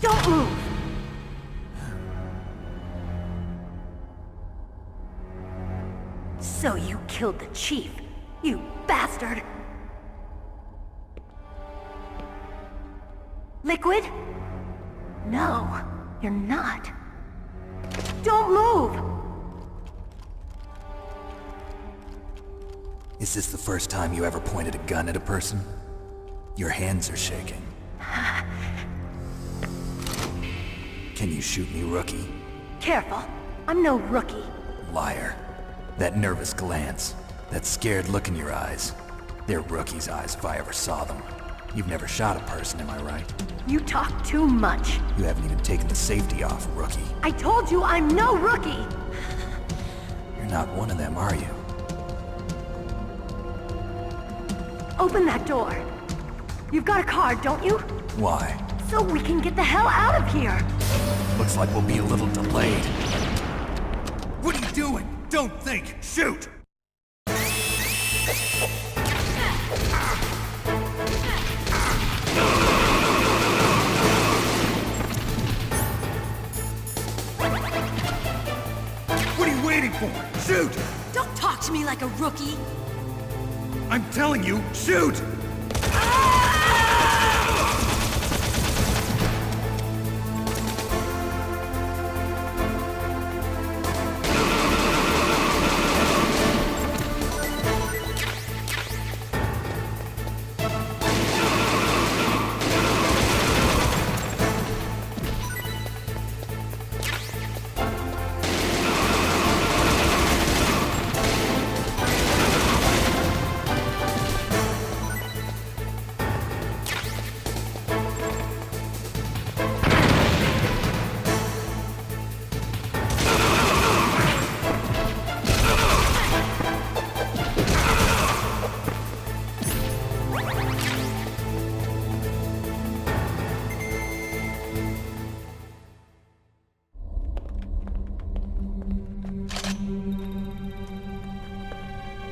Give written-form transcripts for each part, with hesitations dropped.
Don't move! So you killed the chief, you bastard! Liquid? No, you're not. Don't move! Is this the first time you ever pointed a gun at a person? Your hands are shaking. Can you shoot me, rookie? Careful, I'm no rookie. Liar. That nervous glance, that scared look in your eyes. They're rookie's eyes if I ever saw them. You've never shot a person, am I right? You talk too much. You haven't even taken the safety off, rookie. I told you I'm no rookie! You're not one of them, are you? Open that door. You've got a card, don't you? Why? So we can get the hell out of here! Looks like we'll be a little delayed. What are you doing? Don't think! Shoot! What are you waiting for? Shoot! Don't talk to me like a rookie! I'm telling you, shoot!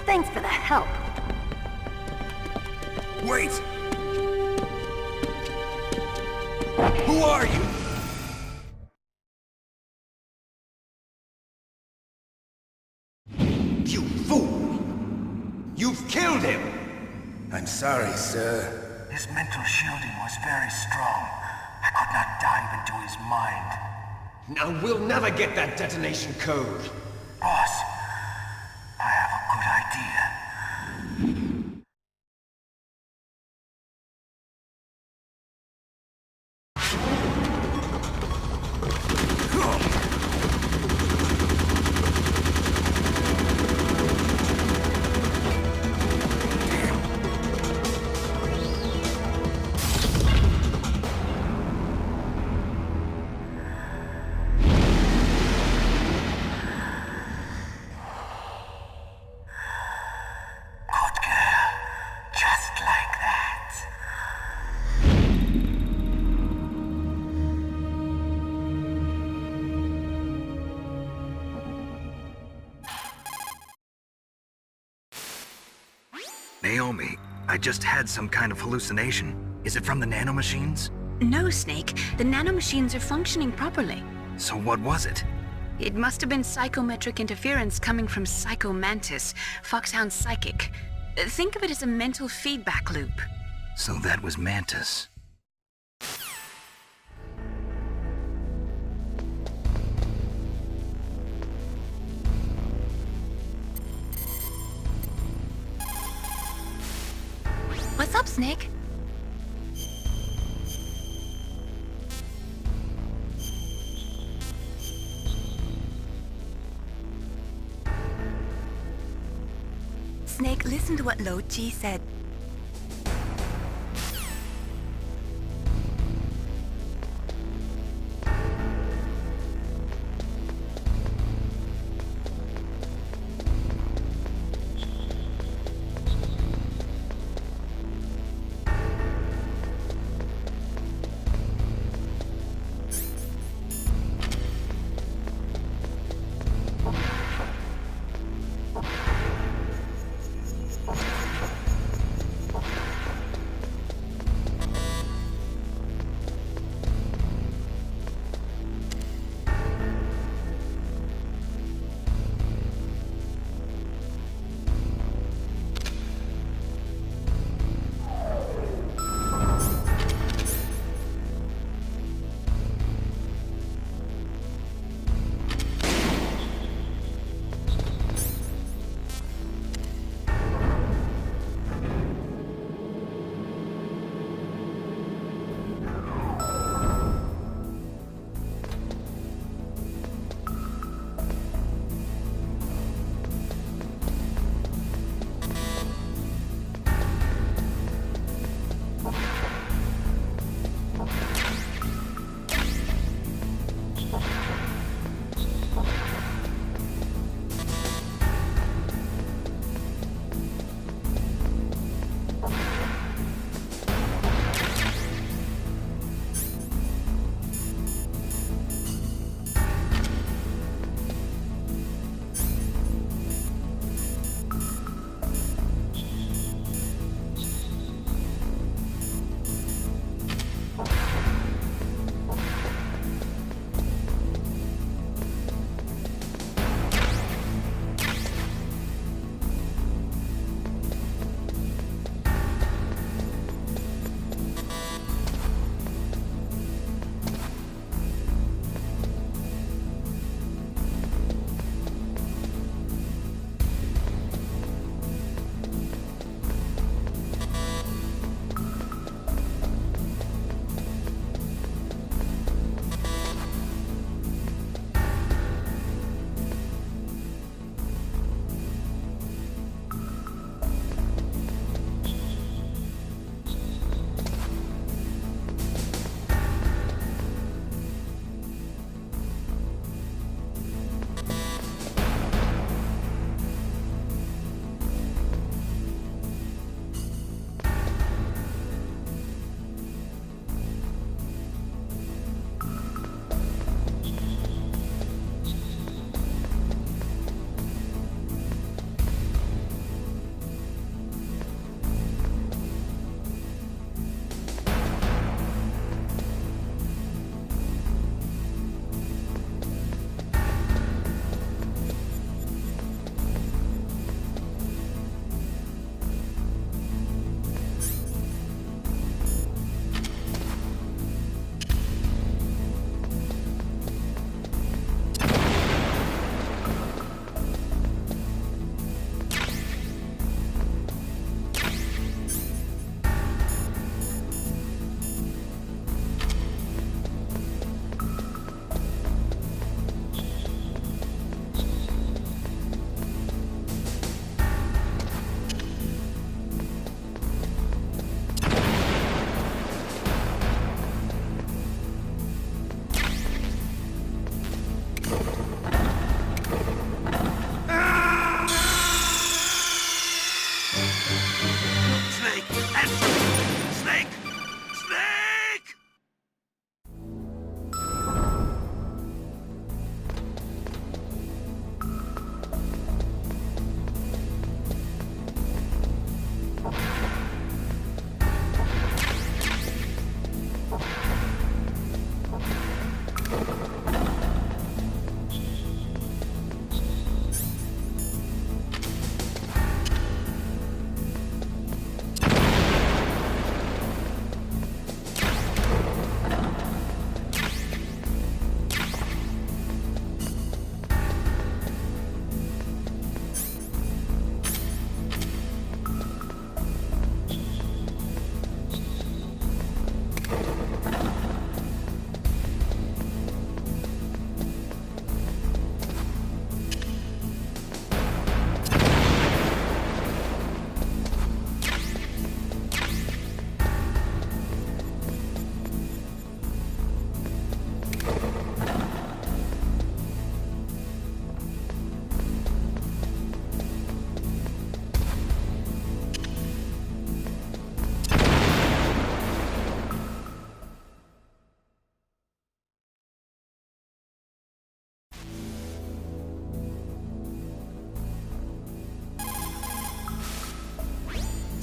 Thanks for the help. Wait! Who are you? You fool! You've killed him! I'm sorry, sir. His mental shielding was very strong. I could not dive into his mind. Now we'll never get that detonation code. Boss, I have a good idea. Naomi, I just had some kind of hallucination. Is it from the nanomachines? No, Snake. The nanomachines are functioning properly. So what was it? It must have been psychometric interference coming from Psycho Mantis, Foxhound's psychic. Think of it as a mental feedback loop. So that was Mantis. What's up, Snake? Snake, listen to what Lo Chi said.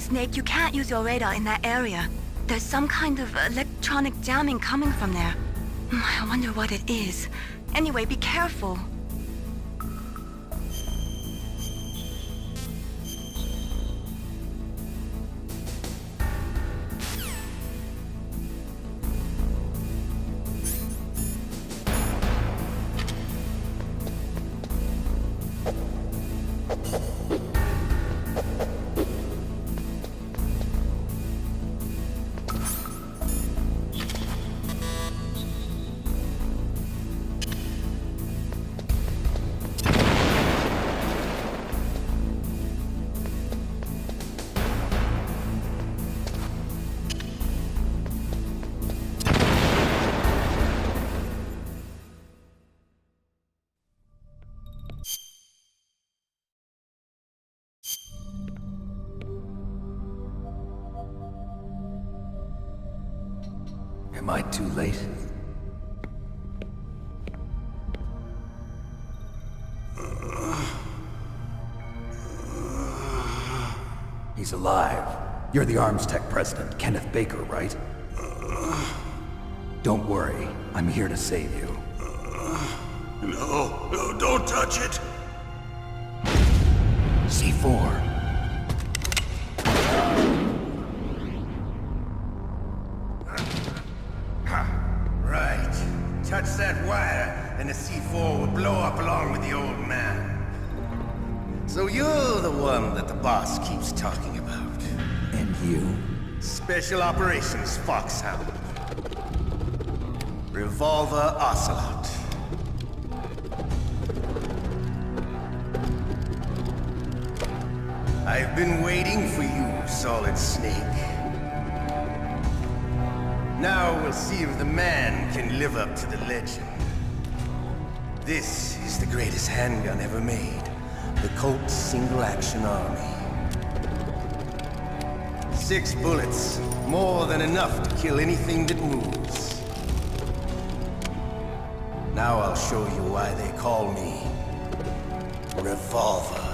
Snake, you can't use your radar in that area. There's some kind of electronic jamming coming from there. I wonder what it is. Anyway, be careful. Am I too late? He's alive. You're the Arms Tech president, Kenith Baker, right? Don't worry. I'm here to save you. No, don't touch it! C4. Right. Touch that wire, and the C4 will blow up along with the old man. So you're the one that the boss keeps talking about. And you? Special Operations Foxhound. Revolver Ocelot. I've been waiting for you, Solid Snake. Now we'll see if the man can live up to the legend. This is the greatest handgun ever made. The Colt Single Action Army. 6 bullets, more than enough to kill anything that moves. Now I'll show you why they call me Revolver.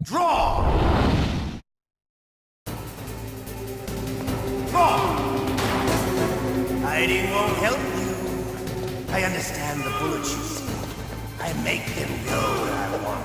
Draw! Draw! Hiding won't help you. I understand the bullets you see. I make them go where I want.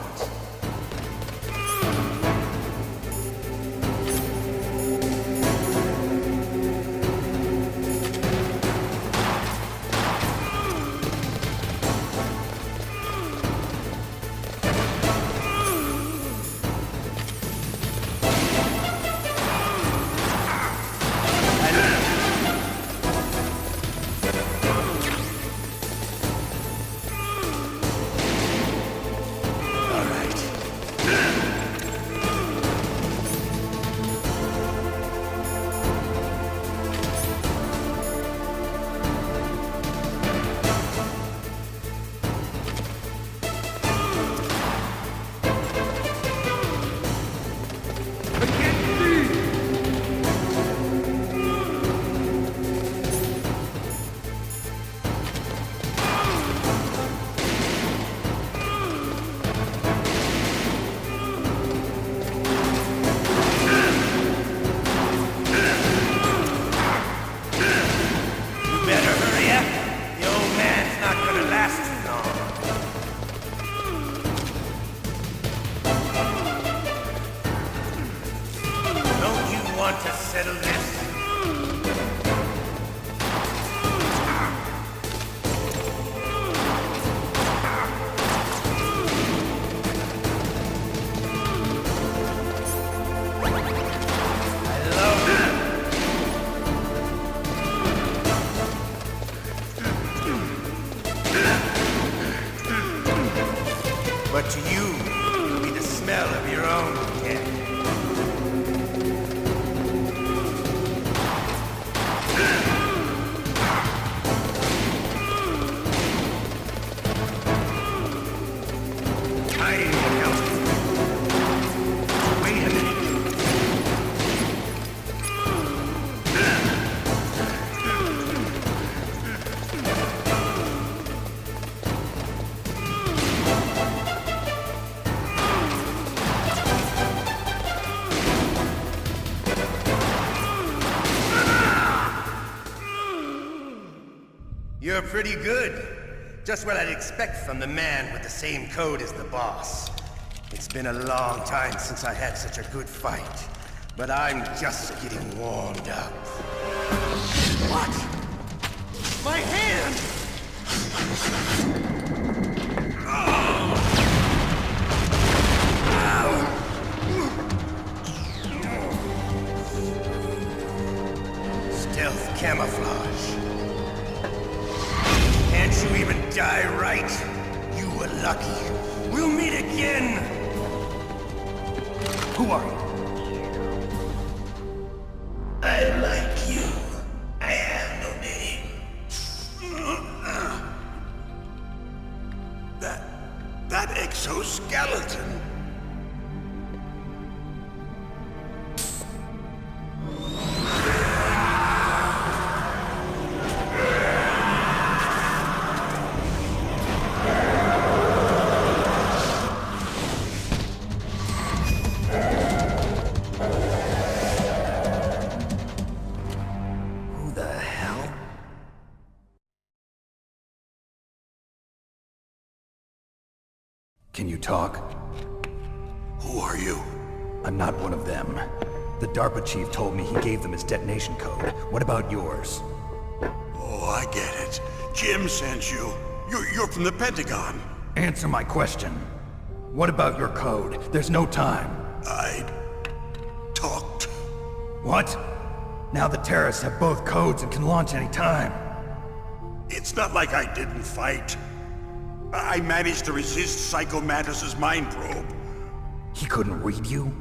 To settle this. I love it. But to you, it'll be the smell of your own death. pretty good. Just what I'd expect from the man with the same code as the boss. It's been a long time since I had such a good fight, but I'm just getting warmed up. What? My hand! Stealth camouflage. Can't you even die right? You were lucky. We'll meet again! Who are you? I like you. I have no name. That exoskeleton. Can you talk? Who are you? I'm not one of them. The DARPA chief told me he gave them his detonation code. What about yours? Oh, I get it. Jim sent you. You're from the Pentagon. Answer my question. What about your code? There's no time. I talked. What? Now the terrorists have both codes and can launch any time. It's not like I didn't fight. I managed to resist Psycho Mantis's mind probe. He couldn't read you?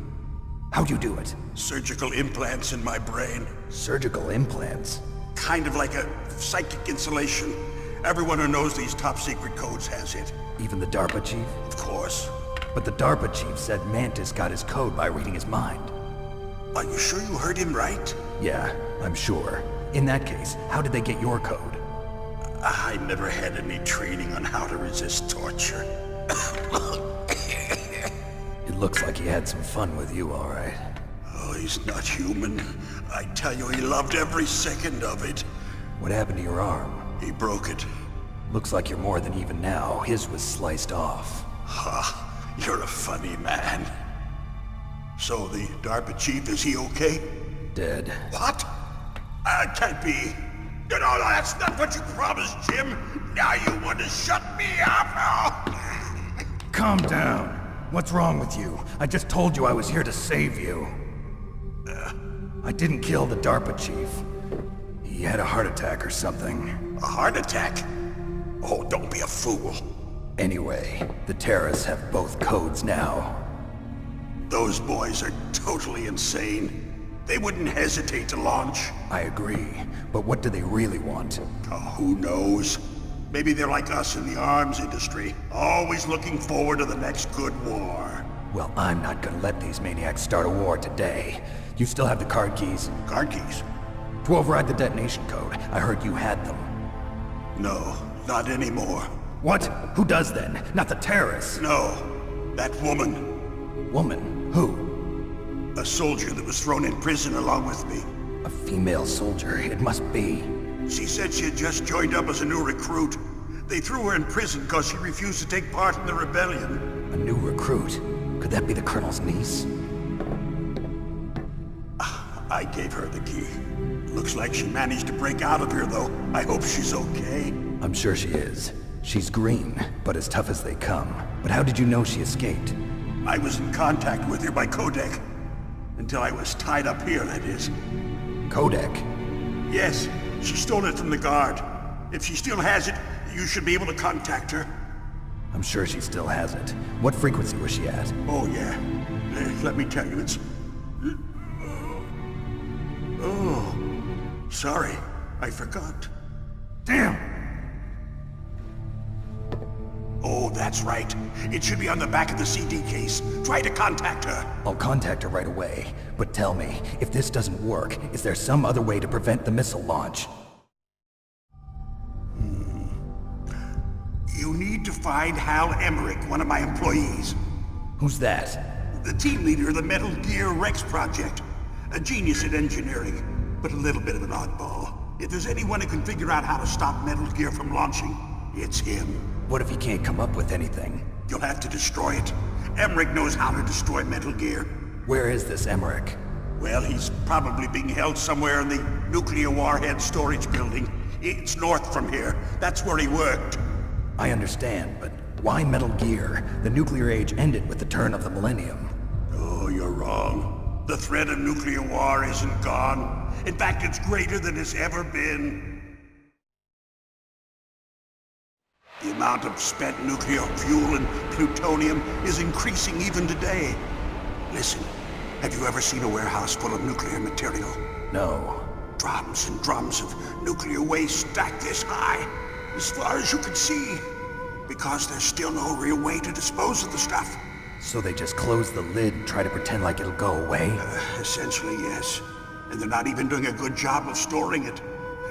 How'd you do it? Surgical implants in my brain. Surgical implants? Kind of like a psychic insulation. Everyone who knows these top secret codes has it. Even the DARPA chief? Of course. But the DARPA chief said Mantis got his code by reading his mind. Are you sure you heard him right? Yeah, I'm sure. In that case, how did they get your code? I never had any training on how to resist torture. It looks like he had some fun with you, all right. Oh, he's not human. I tell you, he loved every second of it. What happened to your arm? He broke it. Looks like you're more than even now. His was sliced off. Ha, you're a funny man. So the DARPA chief, is he okay? Dead. What? Can't be. No, that's not what you promised, Jim. Now you want to shut me up? Calm down. What's wrong with you? I just told you I was here to save you. I didn't kill the DARPA chief. He had a heart attack or something. A heart attack? Oh, don't be a fool. Anyway, the terrorists have both codes now. Those boys are totally insane. They wouldn't hesitate to launch. I agree, but what do they really want? Oh, who knows? Maybe they're like us in the arms industry, always looking forward to the next good war. Well, I'm not gonna let these maniacs start a war today. You still have the card keys? Card keys? To override the detonation code. I heard you had them. No, not anymore. What? Who does then? Not the terrorists? No, that woman. Woman? Who? A soldier that was thrown in prison along with me. A female soldier, it must be. She said she had just joined up as a new recruit. They threw her in prison because she refused to take part in the rebellion. A new recruit? Could that be the Colonel's niece? I gave her the key. Looks like she managed to break out of here, though. I hope she's okay. I'm sure she is. She's green, but as tough as they come. But how did you know she escaped? I was in contact with her by Codec. Until I was tied up here, that is. Codec? Yes, she stole it from the guard. If she still has it, you should be able to contact her. I'm sure she still has it. What frequency was she at? Oh, yeah. Let me tell you, it's... Oh, sorry. I forgot. Damn! Oh, that's right. It should be on the back of the CD case. Try to contact her. I'll contact her right away. But tell me, if this doesn't work, is there some other way to prevent the missile launch? You need to find Hal Emmerich, one of my employees. Who's that? The team leader of the Metal Gear Rex project. A genius at engineering, but a little bit of an oddball. If there's anyone who can figure out how to stop Metal Gear from launching, it's him. What if he can't come up with anything? You'll have to destroy it. Emmerich knows how to destroy Metal Gear. Where is this Emmerich? Well, he's probably being held somewhere in the nuclear warhead storage building. It's north from here. That's where he worked. I understand, but why Metal Gear? The nuclear age ended with the turn of the millennium. Oh, you're wrong. The threat of nuclear war isn't gone. In fact, it's greater than it's ever been. The amount of spent nuclear fuel and plutonium is increasing even today. Listen, have you ever seen a warehouse full of nuclear material? No. Drums and drums of nuclear waste stacked this high, as far as you can see. Because there's still no real way to dispose of the stuff. So they just close the lid and try to pretend like it'll go away? Essentially, yes. And they're not even doing a good job of storing it.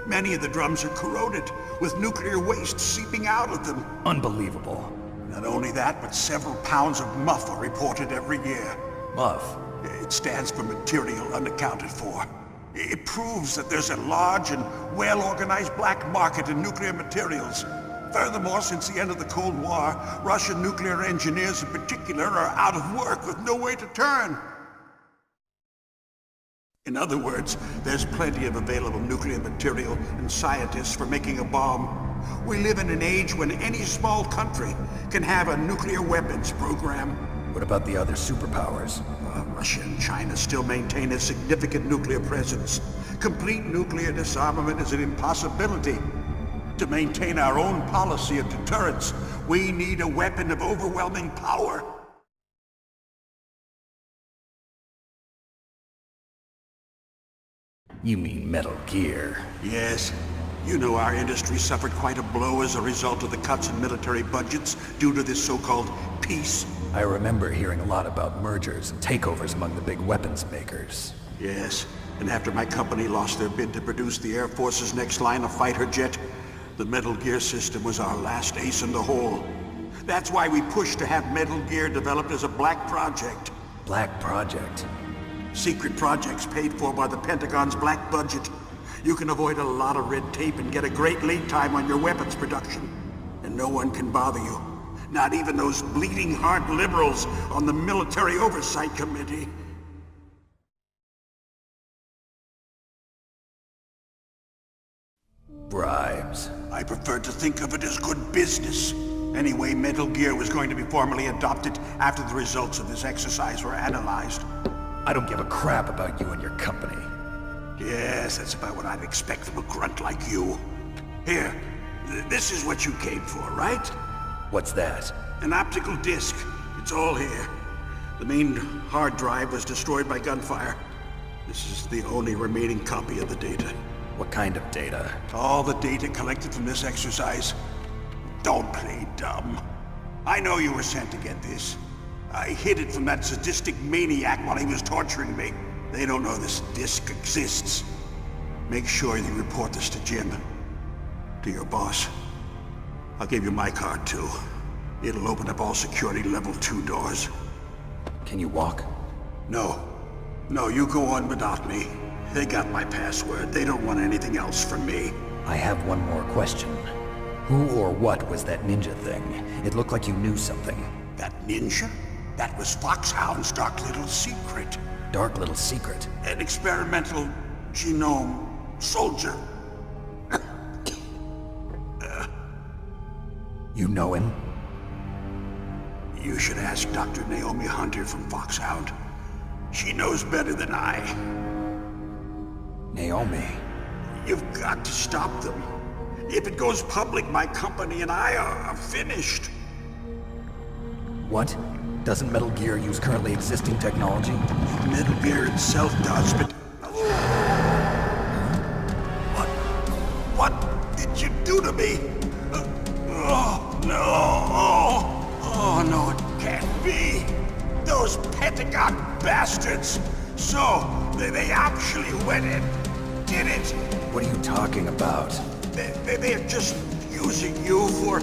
Many of the drums are corroded, with nuclear waste seeping out of them. Unbelievable. Not only that, but several pounds of MUF are reported every year. MUF? It stands for material unaccounted for. It proves that there's a large and well-organized black market in nuclear materials. Furthermore, since the end of the Cold War, Russian nuclear engineers in particular are out of work with no way to turn. In other words, there's plenty of available nuclear material and scientists for making a bomb. We live in an age when any small country can have a nuclear weapons program. What about the other superpowers? Russia and China still maintain a significant nuclear presence. Complete nuclear disarmament is an impossibility. To maintain our own policy of deterrence, we need a weapon of overwhelming power. You mean Metal Gear? Yes. You know our industry suffered quite a blow as a result of the cuts in military budgets due to this so-called peace. I remember hearing a lot about mergers and takeovers among the big weapons makers. Yes, and after my company lost their bid to produce the Air Force's next line of fighter jet, the Metal Gear system was our last ace in the hole. That's why we pushed to have Metal Gear developed as a black project. Black project? Secret projects paid for by the Pentagon's black budget. You can avoid a lot of red tape and get a great lead time on your weapons production. And no one can bother you. Not even those bleeding heart liberals on the Military Oversight Committee. Bribes. I prefer to think of it as good business. Anyway, Metal Gear was going to be formally adopted after the results of this exercise were analyzed. I don't give a crap about you and your company. Yes, that's about what I'd expect from a grunt like you. Here, this is what you came for, right? What's that? An optical disc. It's all here. The main hard drive was destroyed by gunfire. This is the only remaining copy of the data. What kind of data? All the data collected from this exercise. Don't play dumb. I know you were sent to get this. I hid it from that sadistic maniac while he was torturing me. They don't know this disc exists. Make sure you report this to Jim. To your boss. I'll give you my card too. It'll open up all security level 2 doors. Can you walk? No. No, you go on without me. They got my password. They don't want anything else from me. I have one more question. Who or what was that ninja thing? It looked like you knew something. That ninja? That was Foxhound's dark little secret. Dark little secret? An experimental genome soldier. You know him? You should ask Dr. Naomi Hunter from Foxhound. She knows better than I. Naomi? You've got to stop them. If it goes public, my company and I are finished. What? Doesn't Metal Gear use currently existing technology? Metal Gear itself does, but... What did you do to me? Oh, no. Oh, no, it can't be. Those Pentagon bastards. So, they actually went and did it. What are you talking about? They're just using you for...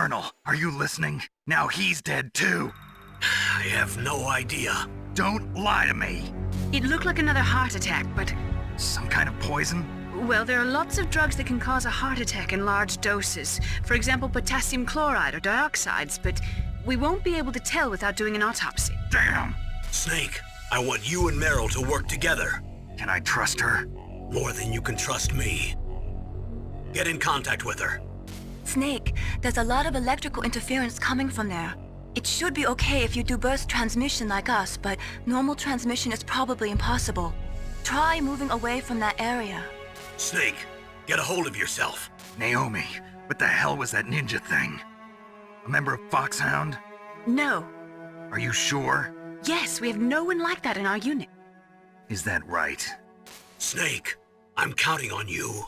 Colonel, are you listening? Now he's dead too. I have no idea. Don't lie to me. It looked like another heart attack, but... Some kind of poison? Well, there are lots of drugs that can cause a heart attack in large doses. For example, potassium chloride or dioxides, but we won't be able to tell without doing an autopsy. Damn! Snake, I want you and Meryl to work together. Can I trust her? More than you can trust me. Get in contact with her. Snake, there's a lot of electrical interference coming from there. It should be okay if you do burst transmission like us, but normal transmission is probably impossible. Try moving away from that area. Snake, get a hold of yourself. Naomi, what the hell was that ninja thing? A member of Foxhound? No. Are you sure? Yes, we have no one like that in our unit. Is that right? Snake, I'm counting on you.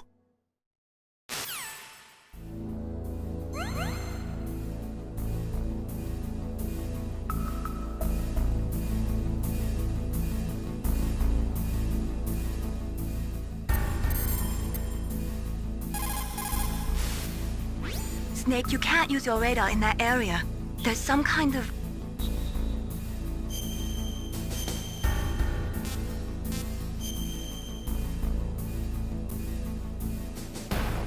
Snake, you can't use your radar in that area. There's some kind of...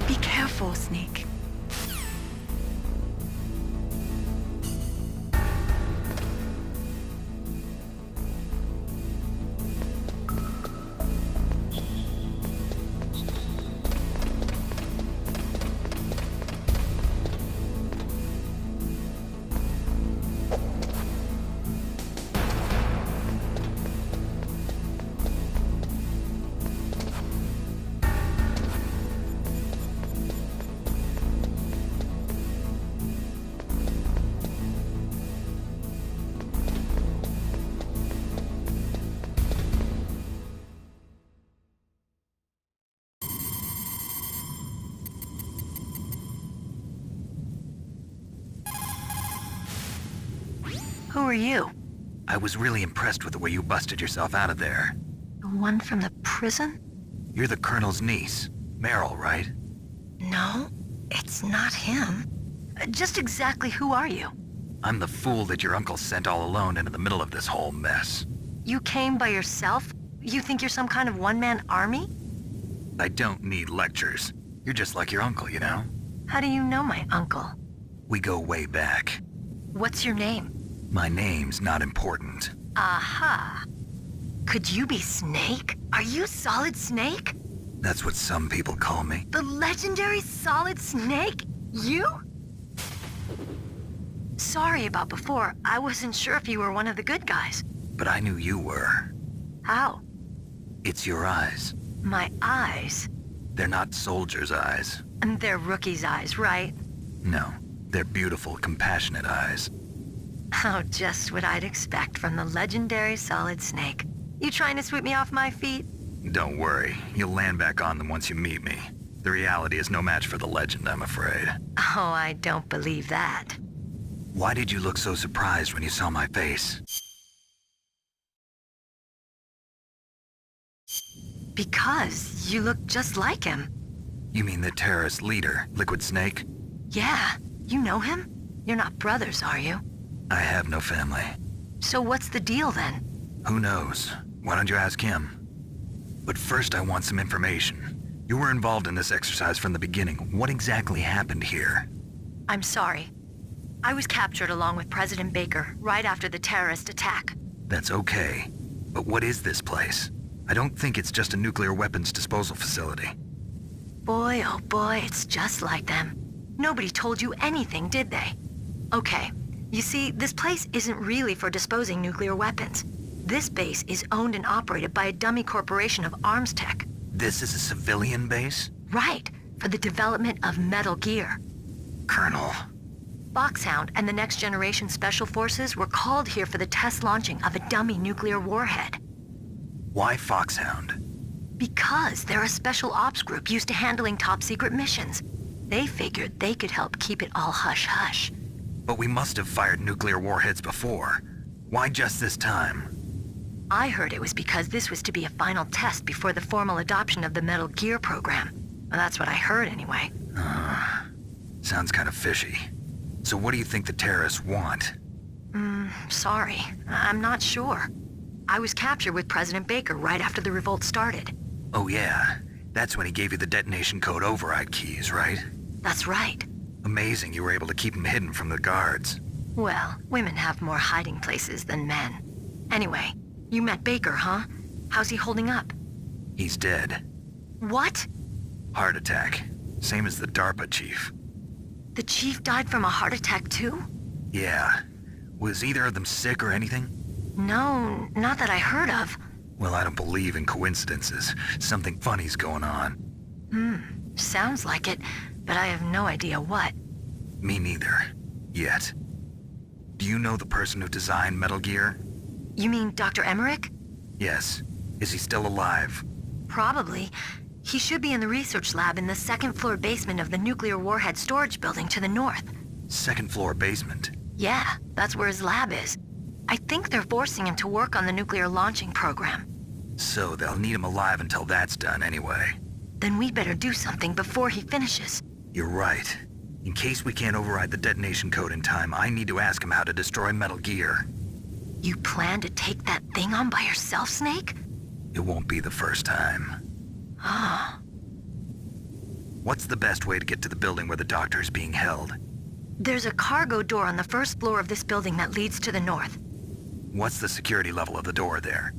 Be careful, Snake. Who are you? I was really impressed with the way you busted yourself out of there. The one from the prison? You're the Colonel's niece, Meryl, right? No, it's not him. Just exactly who are you? I'm the fool that your uncle sent all alone into the middle of this whole mess. You came by yourself? You think you're some kind of one-man army? I don't need lectures. You're just like your uncle, you know? How do you know my uncle? We go way back. What's your name? My name's not important. Aha. Could you be Snake? Are you Solid Snake? That's what some people call me. The legendary Solid Snake? You? Sorry about before. I wasn't sure if you were one of the good guys. But I knew you were. How? It's your eyes. My eyes? They're not soldiers' eyes. And they're rookies' eyes, right? No, they're beautiful, compassionate eyes. Oh, just what I'd expect from the legendary Solid Snake. You trying to sweep me off my feet? Don't worry, you'll land back on them once you meet me. The reality is no match for the legend, I'm afraid. Oh, I don't believe that. Why did you look so surprised when you saw my face? Because you look just like him. You mean the terrorist leader, Liquid Snake? Yeah, you know him? You're not brothers, are you? I have no family. So what's the deal then? Who knows? Why don't you ask him? But first I want some information. You were involved in this exercise from the beginning. What exactly happened here? I'm sorry. I was captured along with President Baker right after the terrorist attack. That's okay. But what is this place? I don't think it's just a nuclear weapons disposal facility. Boy, oh boy, it's just like them. Nobody told you anything, did they? Okay, you see, this place isn't really for disposing nuclear weapons. This base is owned and operated by a dummy corporation of arms tech. This is a civilian base? Right, for the development of Metal Gear. Colonel. Foxhound and the Next Generation Special Forces were called here for the test launching of a dummy nuclear warhead. Why Foxhound? Because they're a special ops group used to handling top-secret missions. They figured they could help keep it all hush-hush. But we must have fired nuclear warheads before. Why just this time? I heard it was because this was to be a final test before the formal adoption of the Metal Gear program. Well, that's what I heard anyway. Sounds kind of fishy. So what do you think the terrorists want? Sorry. I'm not sure. I was captured with President Baker right after the revolt started. Oh yeah, that's when he gave you the detonation code override keys, right? That's right. Amazing you were able to keep him hidden from the guards. Well, women have more hiding places than men. Anyway, you met Baker, huh? How's he holding up? He's dead. What? Heart attack. Same as the DARPA chief. The chief died from a heart attack too? Yeah. Was either of them sick or anything? No, not that I heard of. Well, I don't believe in coincidences. Something funny's going on. Sounds like it, but I have no idea what. Me neither. Yet. Do you know the person who designed Metal Gear? You mean Dr. Emmerich? Yes. Is he still alive? Probably. He should be in the research lab in the second-floor basement of the nuclear warhead storage building to the north. Second floor basement? Yeah, that's where his lab is. I think they're forcing him to work on the nuclear launching program. So they'll need him alive until that's done anyway. Then we better do something before he finishes. You're right. In case we can't override the detonation code in time, I need to ask him how to destroy Metal Gear. You plan to take that thing on by yourself, Snake? It won't be the first time. Ah. What's the best way to get to the building where the doctor is being held? There's a cargo door on the first floor of this building that leads to the north. What's the security level of the door there?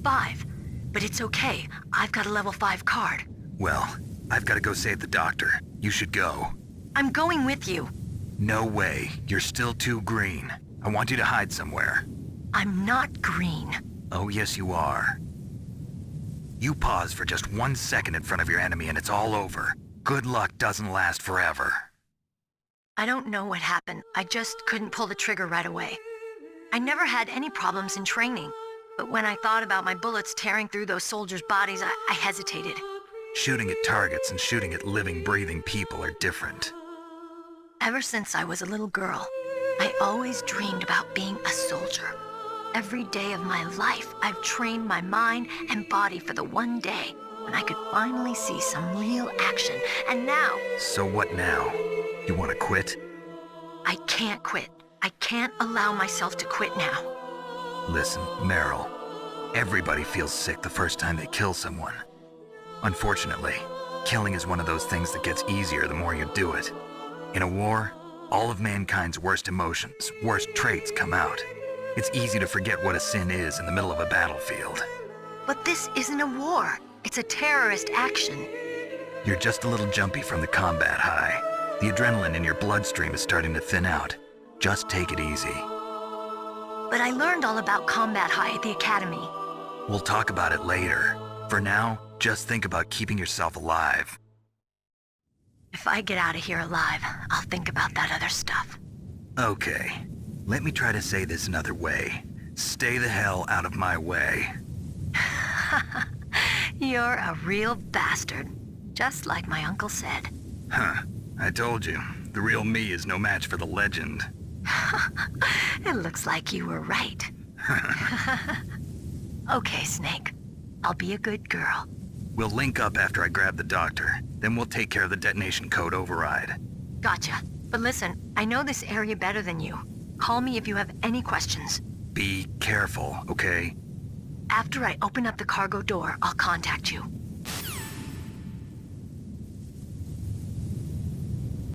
5. But it's okay. I've got a level 5 card. Well, I've got to go save the doctor. You should go. I'm going with you. No way. You're still too green. I want you to hide somewhere. I'm not green. Oh, yes, you are. You pause for just 1 second in front of your enemy and it's all over. Good luck doesn't last forever. I don't know what happened. I just couldn't pull the trigger right away. I never had any problems in training, but when I thought about my bullets tearing through those soldiers' bodies, I hesitated. Shooting at targets and shooting at living, breathing people are different. Ever since I was a little girl, I always dreamed about being a soldier. Every day of my life, I've trained my mind and body for the one day when I could finally see some real action, and now... So what now? You want to quit? I can't quit. I can't allow myself to quit now. Listen, Meryl. Everybody feels sick the first time they kill someone. Unfortunately, killing is one of those things that gets easier the more you do it. In a war, all of mankind's worst emotions, worst traits come out. It's easy to forget what a sin is in the middle of a battlefield. But this isn't a war. It's a terrorist action. You're just a little jumpy from the combat high. The adrenaline in your bloodstream is starting to thin out. Just take it easy. But I learned all about combat high at the academy. We'll talk about it later. For now, just think about keeping yourself alive. If I get out of here alive, I'll think about that other stuff. Okay. Let me try to say this another way. Stay the hell out of my way. You're a real bastard. Just like my uncle said. Huh. I told you. The real me is no match for the legend. It looks like you were right. Okay, Snake. I'll be a good girl. We'll link up after I grab the doctor. Then we'll take care of the detonation code override. Gotcha. But listen, I know this area better than you. Call me if you have any questions. Be careful, okay? After I open up the cargo door, I'll contact you.